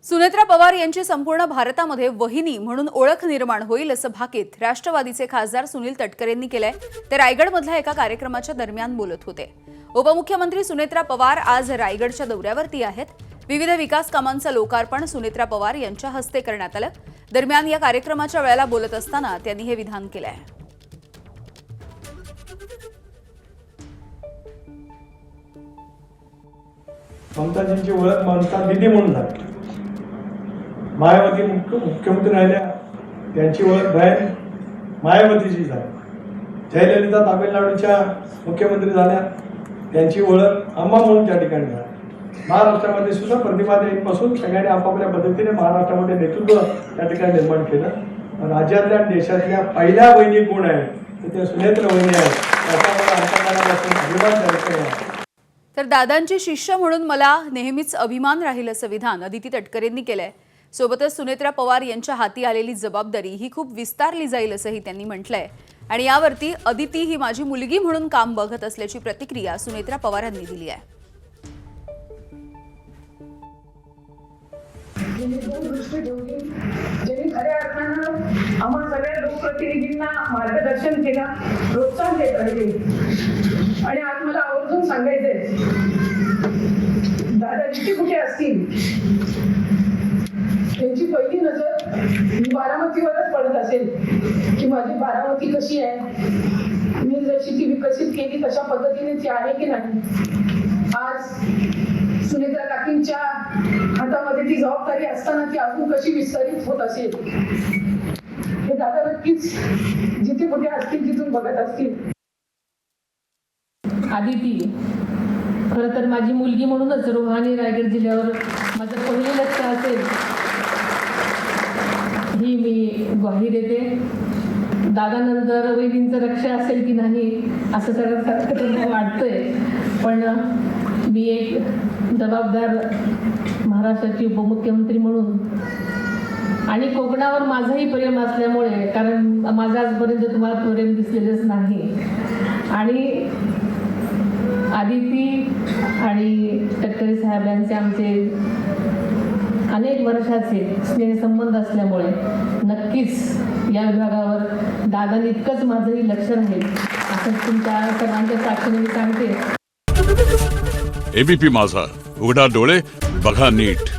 सुनेत्रा पवार यांची संपूर्ण भारतामध्ये वहिनी म्हणून ओळख निर्माण होईल असं भाकीत राष्ट्रवादीचे खासदार सुनील तटकरेंनी केलंय। ते रायगडमधल्या एका कार्यक्रमाच्या दरम्यान बोलत होते। उपमुख्यमंत्री सुनेत्रा पवार आज रायगडच्या दौऱ्यावरती आहेत। विविध विकास कामांचं लोकार्पण सुनेत्रा पवार यांच्या हस्ते करण्यात आलं। दरम्यान या कार्यक्रमाच्या वेळेला बोलत असताना त्यांनी हे विधान केलंय। ममताजींची ओळख ममता दिदी म्हणून झाली। मायावती मुख्यमंत्री राहिल्या, त्यांची ओळख बहीण मायावतीची झाली। जयललिता तामिळनाडूच्या मुख्यमंत्री झाल्या, त्यांची ओळख अम्मा म्हणून त्या ठिकाणी झाली। महाराष्ट्रामध्ये सुद्धा प्रतिभाताईंपासून सगळ्यांनी आपापल्या पद्धतीने महाराष्ट्रामध्ये नेतृत्व त्या ठिकाणी निर्माण केलं। राज्यातल्या देशातल्या पहिल्या वहिनी कोण आहेत तर त्या सुनेत्रा वहिनी आहेत। त्याच्यामुळे अंतर्मनापासून अभिमान करायचा आहे। तर दादांची शिष्य म्हणून मला नेहमीच अभिमान राहील असं विधान अदिती तटकरेंनी केलंय। सोबतच सुनेत्रा पवार यांच्या हाती आलेली जबाबदारी ही खूप विस्तारली जाईल असंही त्यांनी म्हटलंय। आणि यावरती अदिती ही माझी मुलगी म्हणून काम बघत असल्याची प्रतिक्रिया सुनेत्रा पवारांनी दिली आहे। ज्यांनी खऱ्या अर्थानं आम्हा सगळ्या लोकप्रतिनिधींना मार्गदर्शन केलं, प्रोत्साहन देत राहिले। आणि आज मला आवर्जून सांगायचंय, दादाजी कुठे असतील त्यांची पहिली नजर बारामतीवरच पडत असेल की माझी बारामती कशी आहे, मी जशी ती विकसित केली तशा पद्धतीने ती आहे की नाही। आज सुनेत्रा काकींच्या हातामध्ये ती जबाबदारी असताना ती अजून कशी विस्तारित होत असेल हे दादा नक्कीच जिथे कुठे असतील तिथून बघत असतील। आदिती खरं तर माझी मुलगी म्हणूनच रोहाणी रायगड जिल्ह्यावर माझं पहिलं लक्ष असेल ही मी ग्वाही देते। दादानंतर वहिनींचं लक्ष असेल की नाही असं सगळं वाटतंय, पण मी एक जबाबदार महाराष्ट्राची उपमुख्यमंत्री म्हणून आणि कोकणावर माझंही प्रेम असल्यामुळे, कारण माझं आजपर्यंत तुम्हाला प्रेम दिसलेलंच नाही, आणि आदिती आणि तटकरे साहेब यांचे आमचे अनेक वर्षाचे स्नेहसंबंध असल्यामुळे नक्कीच या विभागावर दादांनी इतकंच माझंही लक्ष राहील असं तुमच्या सर्वांच्या साक्षीने मी सांगते। एबीपी माझा, उघडा डोळे बघा नीट।